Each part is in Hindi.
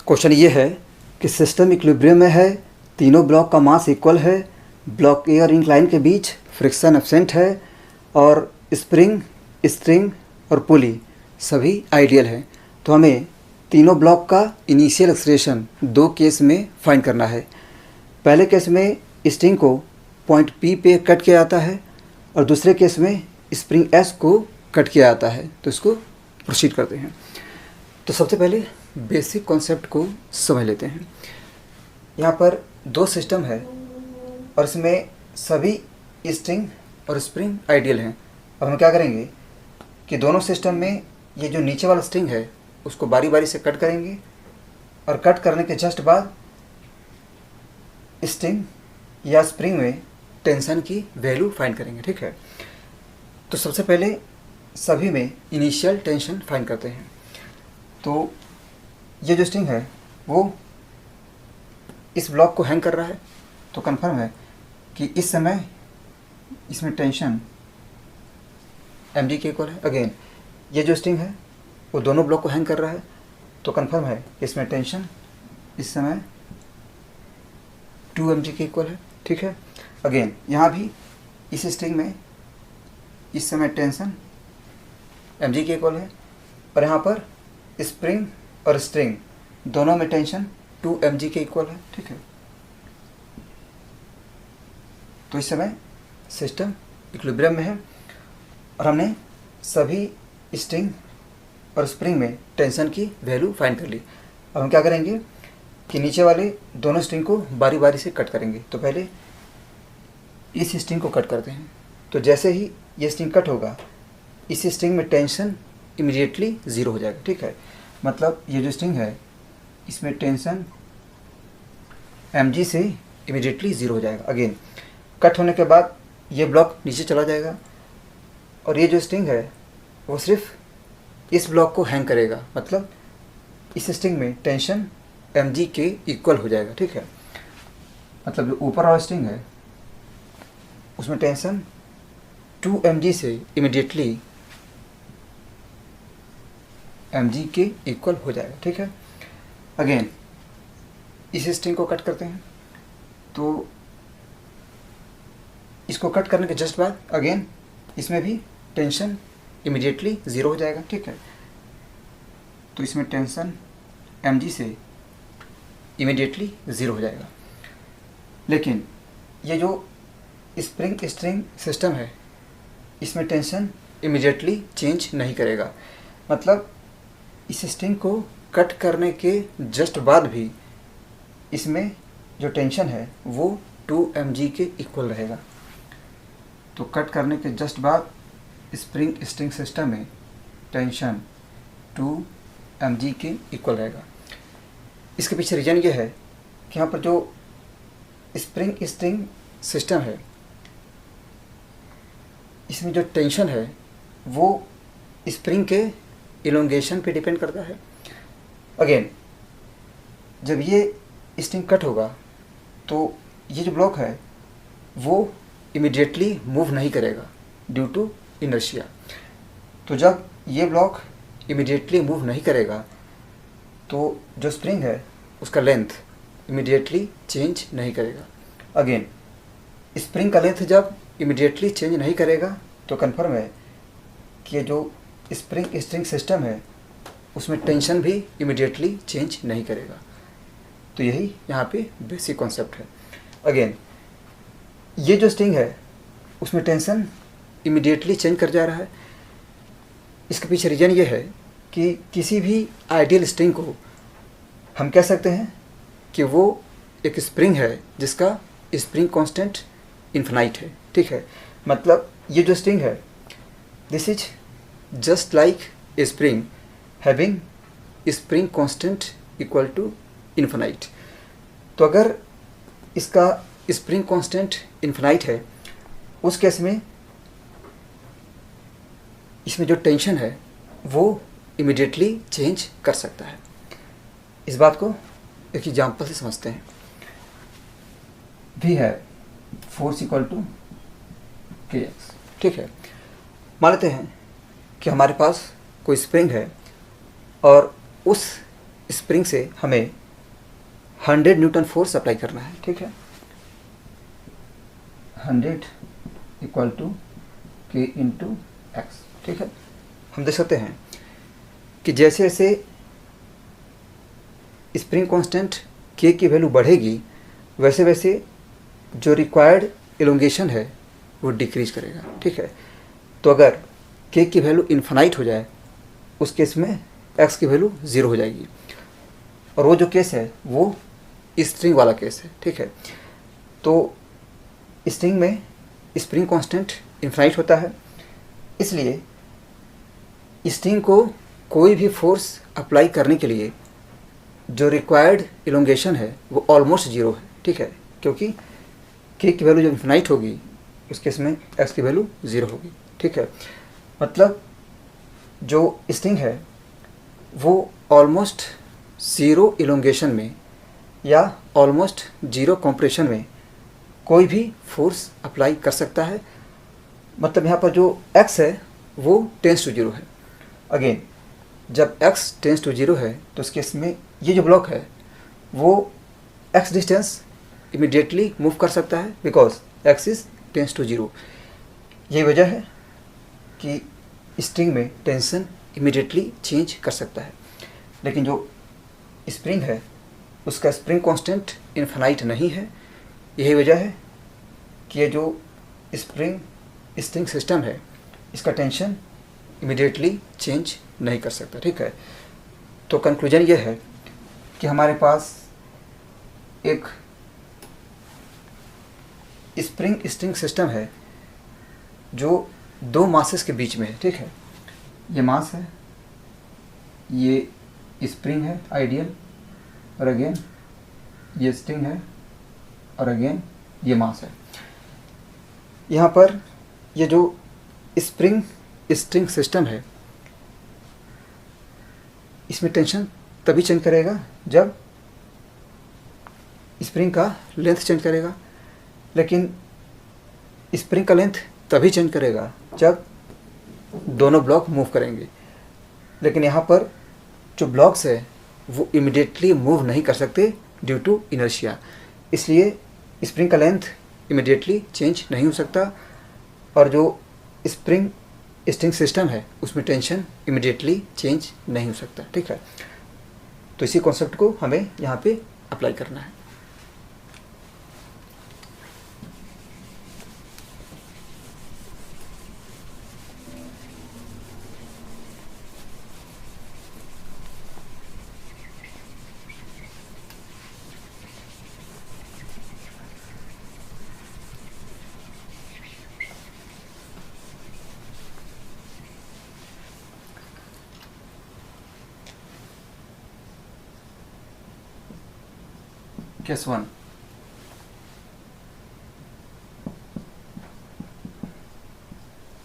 क्वेश्चन ये है कि सिस्टम इक्विलिब्रियम में है, तीनों ब्लॉक का मास इक्वल है, ब्लॉक ए और इंक्लाइन के बीच फ्रिक्शन एब्सेंट है और स्प्रिंग, स्ट्रिंग और पुली सभी आइडियल हैं। तो हमें तीनों ब्लॉक का इनिशियल एक्सेलरेशन दो केस में फाइंड करना है। पहले केस में स्ट्रिंग को पॉइंट पी पे कट किया जाता है और दूसरे केस में स्प्रिंग एस को कट किया जाता है। तो इसको प्रोसीड करते हैं। तो सबसे पहले बेसिक कॉन्सेप्ट को समझ लेते हैं। यहाँ पर दो सिस्टम है और इसमें सभी स्ट्रिंग और स्प्रिंग आइडियल हैं। अब हम क्या करेंगे कि दोनों सिस्टम में ये जो नीचे वाला स्ट्रिंग है उसको बारी बारी से कट करेंगे और कट करने के जस्ट बाद स्ट्रिंग या स्प्रिंग में टेंशन की वैल्यू फाइंड करेंगे। ठीक है, तो सबसे पहले सभी में इनिशियल टेंशन फाइंड करते हैं। तो ये जो स्ट्रिंग है वो इस ब्लॉक को हैंग कर रहा है, तो कंफर्म है कि इस समय इसमें टेंशन mg के इक्वल है। अगेन ये जो स्ट्रिंग है वो दोनों ब्लॉक को हैंग कर रहा है, तो कंफर्म है इसमें टेंशन इस समय 2mg के इक्वल है। ठीक है, अगेन यहाँ भी इस स्ट्रिंग में इस समय टेंशन mg के इक्वल है और यहाँ पर स्प्रिंग और स्ट्रिंग दोनों में टेंशन 2mg के इक्वल है। ठीक है, तो इस समय सिस्टम इक्विलिब्रियम में है और हमने सभी स्ट्रिंग और स्प्रिंग में टेंशन की वैल्यू फाइंड कर ली। अब हम क्या करेंगे कि नीचे वाले दोनों स्ट्रिंग को बारी बारी से कट करेंगे। तो पहले इस स्ट्रिंग को कट करते हैं। तो जैसे ही ये स्ट्रिंग कट होगा इस स्ट्रिंग में टेंशन इमीडिएटली ज़ीरो हो जाएगा। ठीक है, मतलब ये जो स्ट्रिंग है इसमें टेंशन mg से इमीडिएटली ज़ीरो हो जाएगा। अगेन कट होने के बाद ये ब्लॉक नीचे चला जाएगा और ये जो स्ट्रिंग है वो सिर्फ इस ब्लॉक को हैंग करेगा, मतलब इस स्ट्रिंग में टेंशन mg के इक्वल हो जाएगा। ठीक है, मतलब जो ऊपर वाला स्ट्रिंग है उसमें टेंशन 2mg से इमीडिएटली mg के इक्वल हो जाएगा। ठीक है, अगेन इस स्ट्रिंग को कट करते हैं। तो इसको कट करने के जस्ट बाद अगेन इसमें भी टेंशन इमीडिएटली ज़ीरो हो जाएगा। ठीक है, तो इसमें टेंशन mg से इमीडिएटली ज़ीरो हो जाएगा। लेकिन ये जो स्प्रिंग स्ट्रिंग सिस्टम है इसमें टेंशन इमीडिएटली चेंज नहीं करेगा, मतलब इस स्ट्रिंग को कट करने के जस्ट बाद भी इसमें जो टेंशन है वो 2mg के इक्वल रहेगा। तो कट करने के जस्ट बाद स्प्रिंग स्ट्रिंग सिस्टम में टेंशन 2mg के इक्वल रहेगा। इसके पीछे रीज़न ये है कि यहाँ पर जो स्प्रिंग स्ट्रिंग सिस्टम है इसमें जो टेंशन है वो स्प्रिंग के इलोंगेशन पे डिपेंड करता है। अगेन जब ये स्ट्रिंग कट होगा तो ये जो ब्लॉक है वो इमीडिएटली मूव नहीं करेगा ड्यू टू इनर्शिया। तो जब ये ब्लॉक इमीडिएटली मूव नहीं करेगा तो जो स्प्रिंग है उसका लेंथ इमीडिएटली चेंज नहीं करेगा। अगेन स्प्रिंग का लेंथ जब इमीडिएटली चेंज नहीं करेगा तो कंफर्म है कि ये जो स्प्रिंग स्ट्रिंग सिस्टम है उसमें टेंशन भी इमीडिएटली चेंज नहीं करेगा। तो यही यहाँ पे बेसिक कॉन्सेप्ट है। अगेन ये जो स्ट्रिंग है उसमें टेंशन इमीडिएटली चेंज कर जा रहा है। इसके पीछे रीज़न ये है कि किसी भी आइडियल स्ट्रिंग को हम कह सकते हैं कि वो एक स्प्रिंग है जिसका स्प्रिंग कांस्टेंट इन्फिनाइट है। ठीक है, मतलब ये जो स्ट्रिंग है this is just like a spring having spring constant equal to infinite. तो अगर इसका स्प्रिंग कांस्टेंट इन्फिनाइट है उस केस में इसमें जो टेंशन है वो इमीडिएटली चेंज कर सकता है। इस बात को एक एग्जांपल से समझते हैं। भी है फोर्स इक्वल टू kx। ठीक है, मान लेते हैं कि हमारे पास कोई स्प्रिंग है और उस स्प्रिंग से हमें 100 न्यूटन फोर्स अप्लाई करना है, ठीक है। 100 इक्वल टू के इंटू एक्स, ठीक है। हम देख सकते हैं कि जैसे जैसे स्प्रिंग कांस्टेंट के की वैल्यू बढ़ेगी वैसे वैसे जो रिक्वायर्ड एलोंगेशन है वो डिक्रीज करेगा, ठीक है। तो अगर के की वैल्यू इन्फानाइट हो जाए उस केस में एक्स की वैल्यू 0 हो जाएगी, और वो जो केस है वो स्ट्रिंग वाला केस है, ठीक है। तो स्ट्रिंग में स्प्रिंग कांस्टेंट इन्फानाइट होता है, इसलिए स्ट्रिंग को कोई भी फोर्स अप्लाई करने के लिए जो रिक्वायर्ड इलोंगेशन है वो ऑलमोस्ट 0 है, ठीक है, क्योंकि के की वैल्यू जब इन्फिनाइट होगी उस केस में एक्स की वैल्यू 0 होगी, ठीक है। मतलब जो स्ट्रिंग है वो ऑलमोस्ट 0 इलोंगेशन में या ऑलमोस्ट 0 कॉम्प्रेशन में कोई भी फोर्स अप्लाई कर सकता है। मतलब यहाँ पर जो एक्स है वो टेंस टू 0 है। अगेन जब x टेंस टू 0 है तो उस केस में ये जो ब्लॉक है वो x डिस्टेंस इमीडिएटली मूव कर सकता है, because x is tends to 0। यही वजह है कि स्ट्रिंग में टेंशन इमीडिएटली चेंज कर सकता है। लेकिन जो स्प्रिंग है उसका स्प्रिंग कांस्टेंट इन्फिनाइट नहीं है। यही वजह है कि ये जो स्प्रिंग सिस्टम है इसका टेंशन इमीडिएटली चेंज नहीं कर सकता, ठीक है। तो कंक्लूजन ये है कि हमारे पास एक स्प्रिंग सिस्टम है जो दो मासेस के बीच में है, ठीक है। ये मास है, ये स्प्रिंग है आइडियल, और अगेन ये स्ट्रिंग है, और अगेन ये मास है। यहाँ पर ये जो स्ट्रिंग सिस्टम है इसमें टेंशन तभी चेंज करेगा जब स्प्रिंग का लेंथ चेंज करेगा, लेकिन स्प्रिंग का लेंथ तभी चेंज करेगा जब दोनों ब्लॉक मूव करेंगे। लेकिन यहाँ पर जो ब्लॉक्स है वो इमीडिएटली मूव नहीं कर सकते ड्यू टू इनर्शिया, इसलिए स्प्रिंग का लेंथ इमीडिएटली चेंज नहीं हो सकता, और जो स्प्रिंग सिस्टम है उसमें टेंशन इमीडिएटली चेंज नहीं हो सकता, ठीक है। तो इसी कॉन्सेप्ट को हमें यहाँ पे अप्लाई करना है। Case 1.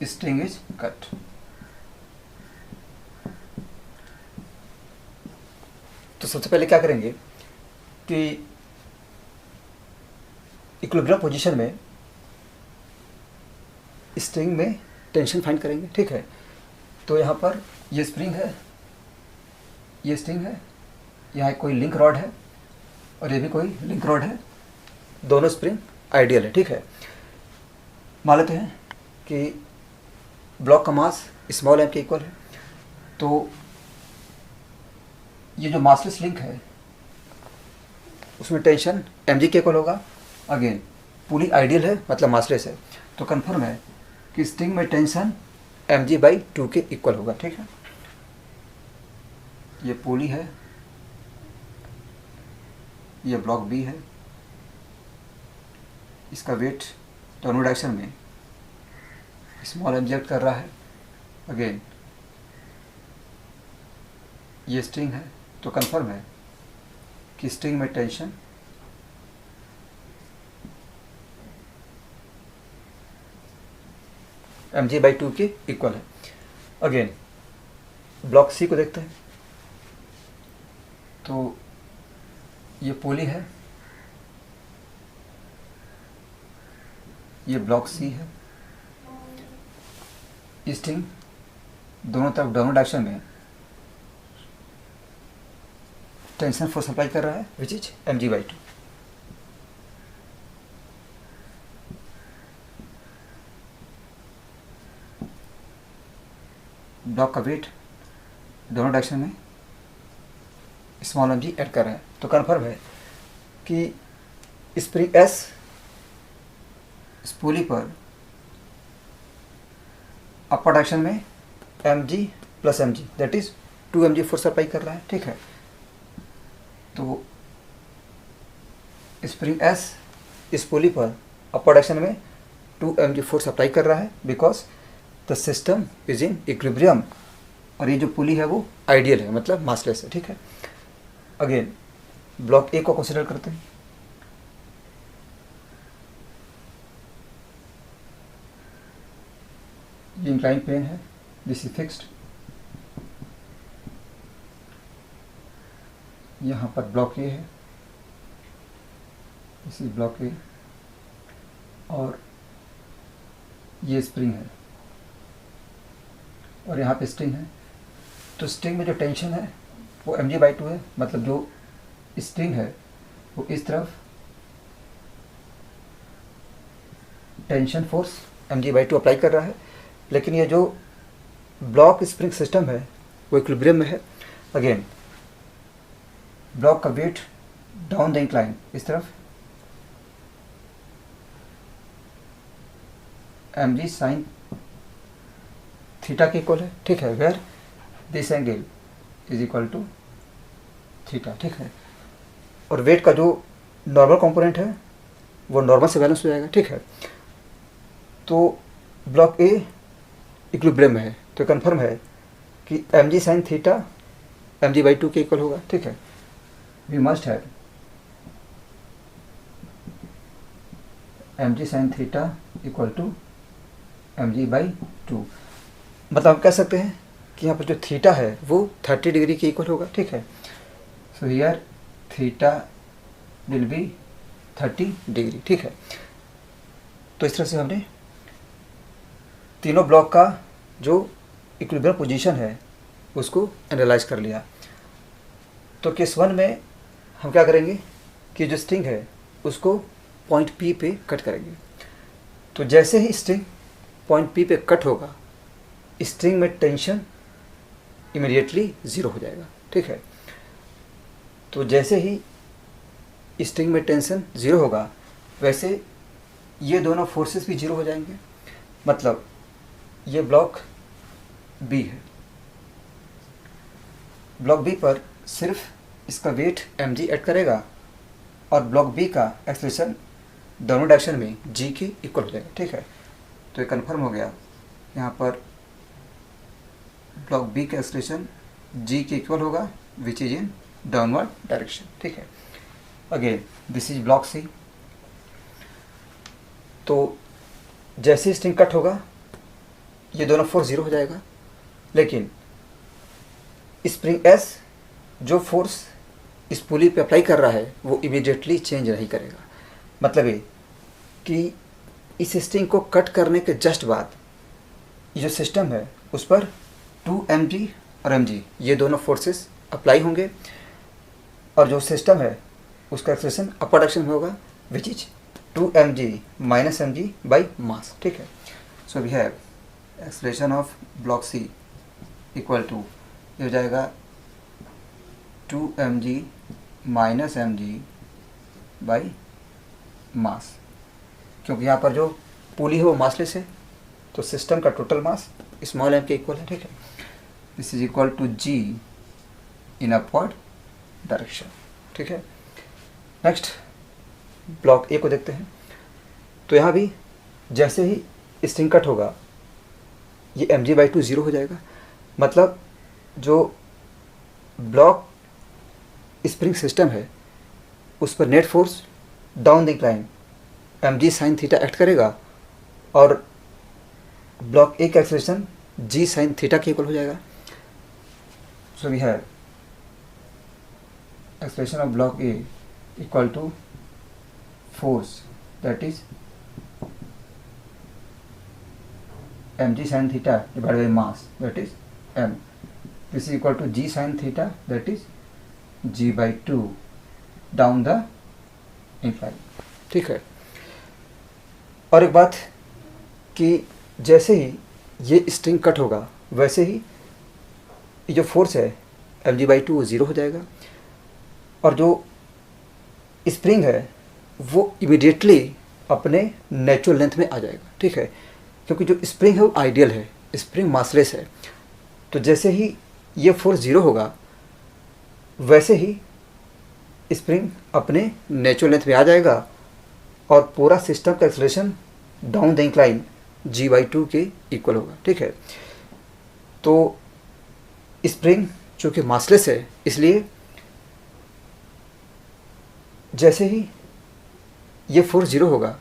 String is cut. तो सबसे पहले क्या करेंगे कि इक्विलिब्रियम पोजीशन में स्ट्रिंग में टेंशन फाइंड करेंगे, ठीक है। तो यहाँ पर ये स्प्रिंग है, ये स्ट्रिंग है, यहाँ कोई लिंक रॉड है और ये भी कोई लिंक रॉड है, दोनों स्प्रिंग आइडियल है, ठीक है। मान लेते हैं कि ब्लॉक का मास स्मॉल एम के इक्वल है, तो ये जो मासलेस लिंक है उसमें टेंशन एम जी के इक्वल होगा। अगेन पुली आइडियल है मतलब मासलेस है, तो कंफर्म है कि स्ट्रिंग में टेंशन एम जी बाई 2 के इक्वल होगा, ठीक है। ये पुली है, ये ब्लॉक बी है, इसका वेट दोनों डायरेक्शन में स्मॉल इंजेक्ट कर रहा है। अगेन ये स्ट्रिंग है, तो कंफर्म है कि स्ट्रिंग में टेंशन एम जी बाई 2 के इक्वल है। अगेन ब्लॉक सी को देखते हैं, तो ये पुली है, ये ब्लॉक सी है, स्ट्रिंग दोनों तरफ दोनों डायरेक्शन में टेंशन फोर्स अप्लाई कर रहा है विच इज mg/2। ब्लॉक का वेट दोनों डायरेक्शन में स्मॉल mg ऐड कर रहा है, तो कन्फर्म है कि स्प्रिंग एस स्पूली पर अपर डायरेक्शन में mg plus mg that is 2mg force apply कर रहा है। ठीक है, तो स्प्रिंग एस स्पूली पर अपर डायरेक्शन में 2mg फोर्स अप्लाई कर रहा है because the system is in equilibrium, और ये जो पुली है वो आइडियल है, मतलब मासलेस है। ठीक है, अगेन ब्लॉक ए को कंसिडर करते हैं। ये इंक्लाइन प्लेन है, दिस इज फिक्स्ड। यहाँ पर ब्लॉक ए है, दिस इज ब्लॉक ए, और ये स्प्रिंग है और यहाँ पे स्ट्रिंग है। तो स्ट्रिंग में जो टेंशन है वो mg/2 है, मतलब जो स्ट्रिंग है वो इस तरफ टेंशन फोर्स mg/2 अप्लाई कर रहा है, लेकिन ये जो ब्लॉक स्प्रिंग सिस्टम है वो इक्विलिब्रियम में है। अगेन ब्लॉक का वेट डाउन द इंक्लाइन इस तरफ mg साइन थीटा के इक्वल है। ठीक है, where this angle is equal to theta. ठीक है, और वेट का जो नॉर्मल कंपोनेंट है वो नॉर्मल से बैलेंस हो जाएगा। ठीक है, तो ब्लॉक ए इक्विलिब्रियम में है, तो कंफर्म है कि mg साइन थीटा mg/2 के इक्वल होगा। ठीक है, we must have mg sine theta equal to mg/2, मतलब हम कह सकते हैं कि यहाँ पर जो थीटा है वो 30 डिग्री के इक्वल होगा। ठीक है, so here theta will be 30 degree. ठीक है, तो इस तरह से हमने तीनों ब्लॉक का जो इक्विलिब्रियम पोजीशन है उसको एनालाइज कर लिया। तो केस 1 में हम क्या करेंगे कि जो स्ट्रिंग है उसको पॉइंट P पे कट करेंगे। तो जैसे ही स्ट्रिंग पॉइंट P पे कट होगा, स्ट्रिंग में टेंशन इमीडिएटली ज़ीरो हो जाएगा। ठीक है, तो जैसे ही स्ट्रिंग में टेंशन ज़ीरो होगा वैसे ये दोनों फोर्सेस भी ज़ीरो हो जाएंगे, मतलब ये ब्लॉक बी है। ब्लॉक बी पर सिर्फ इसका वेट mg ऐड करेगा और ब्लॉक बी का एक्सेलरेशन दोनों डायरेक्शन में g के इक्वल हो जाएगा। ठीक है, तो ये कन्फर्म हो गया, यहाँ पर ब्लॉक बी का एक्सेलरेशन g के इक्वल होगा which is in downward direction. ठीक है, again this is block c. तो जैसे स्ट्रिंग कट होगा ये दोनों फोर्स ज़ीरो हो जाएगा, लेकिन स्प्रिंग एस जो फोर्स इस पुली पे अप्लाई कर रहा है वो इमीडिएटली चेंज नहीं करेगा। मतलब ये कि इस स्ट्रिंग को कट करने के जस्ट बाद ये जो सिस्टम है उस पर 2mg और mg ये दोनों फोर्सेस अप्लाई होंगे, और जो सिस्टम है उसका एक्सेलरेशन अपर डायरेक्शन में होगा which is 2mg minus mg by mass. ठीक है, so we have acceleration of block C equal to ये हो जाएगा 2mg माइनस mg बाई मास, क्योंकि यहाँ पर जो पुली है वो मासलेस है, तो सिस्टम का टोटल मास स्मॉल m के इक्वल है। ठीक है, this is equal to g in upward direction. ठीक है, नेक्स्ट ब्लॉक ए को देखते हैं। तो यहाँ भी जैसे ही स्ट्रिंग कट होगा ये mg/2 ज़ीरो हो जाएगा, मतलब जो ब्लॉक स्प्रिंग सिस्टम है उस पर net force down the incline mg sine theta act करेगा और ब्लॉक ए का एक्सेलरेशन g साइन थीटा के इक्वल हो जाएगा। So we have acceleration of block A equal to force that is mg sin theta divided by mass that is m. This is equal to g sin theta that is G/2 down the incline. ठीक है। और एक बात कि जैसे ही ये स्ट्रिंग कट होगा वैसे ही ये जो फोर्स है mg/2 वो ज़ीरो हो जाएगा और जो स्प्रिंग है वो इमीडिएटली अपने नेचुरल लेंथ में आ जाएगा। ठीक है, क्योंकि जो स्प्रिंग है वो आइडियल है, स्प्रिंग मासलेस है। तो जैसे ही ये फोर्स ज़ीरो होगा वैसे ही स्प्रिंग अपने नेचुरल लेंथ में आ जाएगा और पूरा सिस्टम का acceleration down the incline G/2 के इक्वल होगा। ठीक है, तो स्प्रिंग चूँकि मासलेस है इसलिए जैसे ही ये फोर्स ज़ीरो होगा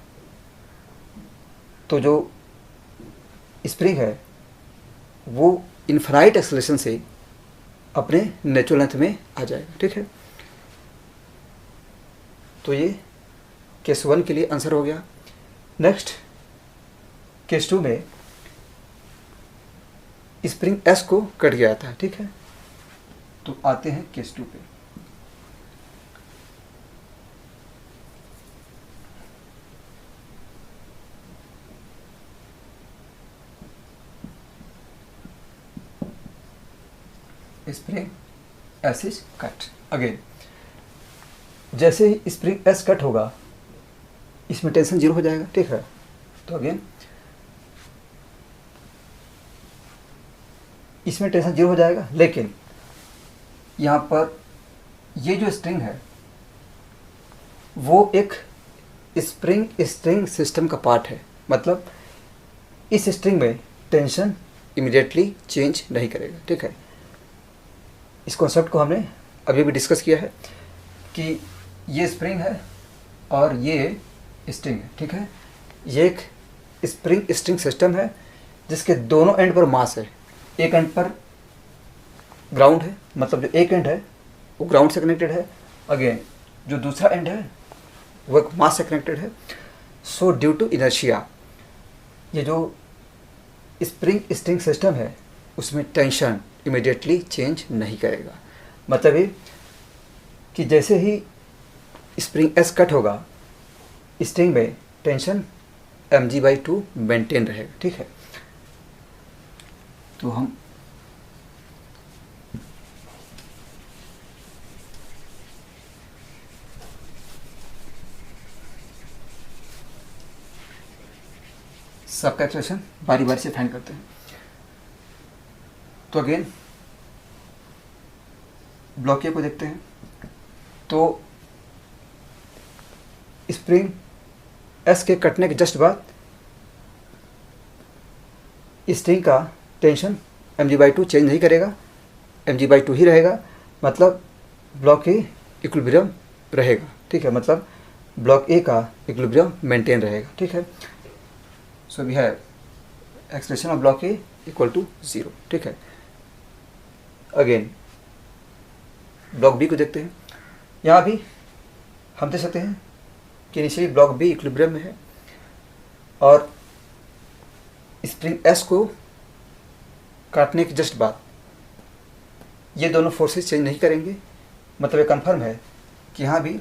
तो जो स्प्रिंग है वो इन्फिनाइट एक्सेलरेशन से अपने नेचुरल लेंथ में आ जाएगा। ठीक है, तो ये केस 1 के लिए आंसर हो गया। नेक्स्ट केस 2 में स्प्रिंग S को कट गया था। ठीक है, तो आते हैं केस 2 पे। Spring S is cut. Again जैसे ही स्प्रिंग S कट होगा इसमें टेंशन जीरो हो जाएगा। ठीक है, तो अगेन इसमें टेंशन जीरो हो जाएगा, लेकिन यहाँ पर ये जो स्ट्रिंग है वो एक स्प्रिंग सिस्टम का पार्ट है। मतलब इस स्ट्रिंग में टेंशन इमीडिएटली चेंज नहीं करेगा। ठीक है, इस कॉन्सेप्ट को हमने अभी भी डिस्कस किया है कि ये स्प्रिंग है और ये स्ट्रिंग है। ठीक है, ये एक स्प्रिंग सिस्टम है जिसके दोनों एंड पर मास है। एक एंड पर ग्राउंड है, मतलब जो एक एंड है वो ग्राउंड से कनेक्टेड है। अगेन जो दूसरा एंड है वो एक मास से कनेक्टेड है। सो ड्यू टू इनर्शिया ये जो स्प्रिंग सिस्टम है उसमें टेंशन इमीडिएटली चेंज नहीं करेगा। मतलब ये कि जैसे ही स्प्रिंग S कट होगा स्ट्रिंग में टेंशन mg/2 मेंटेन रहेगा। ठीक है, तो हम सबका एक्सप्रेशन बारी बारी से फाइंड करते हैं। तो अगेन ब्लॉक ए को देखते हैं। तो स्प्रिंग S के कटने के जस्ट बाद स्ट्रिंग का टेंशन mg/2 चेंज नहीं करेगा, mg/2 ही रहेगा। मतलब ब्लॉक ए इक्विलिब्रियम रहेगा। ठीक है, मतलब ब्लॉक ए का इक्विलिब्रियम मेंटेन रहेगा। ठीक है, so we have expression of block A equal to 0। ठीक है, अगेन ब्लॉक बी को देखते हैं। यहाँ भी हम देख सकते हैं कि इनिशियली ब्लॉक बी इक्विलिब्रियम में है और स्प्रिंग S को काटने के जस्ट बाद ये दोनों फोर्सेस चेंज नहीं करेंगे। मतलब ये कंफर्म है कि यहाँ भी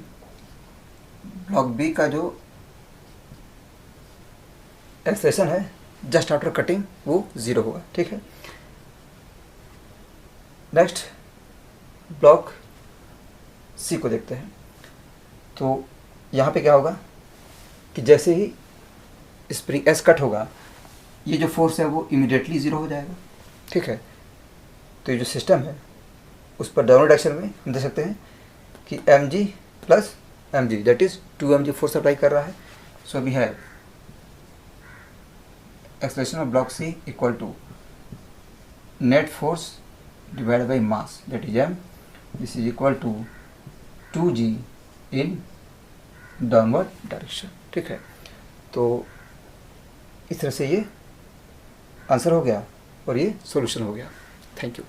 ब्लॉक बी का जो एक्सेलरेशन है जस्ट आफ्टर कटिंग वो 0 होगा। ठीक है, नेक्स्ट ब्लॉक सी को देखते हैं। तो यहाँ पे क्या होगा कि जैसे ही स्प्रिंग S कट होगा ये जो फोर्स है वो इमीडिएटली 0 हो जाएगा। ठीक है, तो ये जो सिस्टम है उस पर डाउनवर्ड डायरेक्शन में हम देख सकते हैं कि mg plus mg that is 2mg force apply कर रहा है। So we have acceleration of block C equal to net force divided by mass that is m, this is equal to 2g in downward direction. ठीक है, तो इस तरह से ये आंसर हो गया और ये सॉल्यूशन हो गया। Thank you.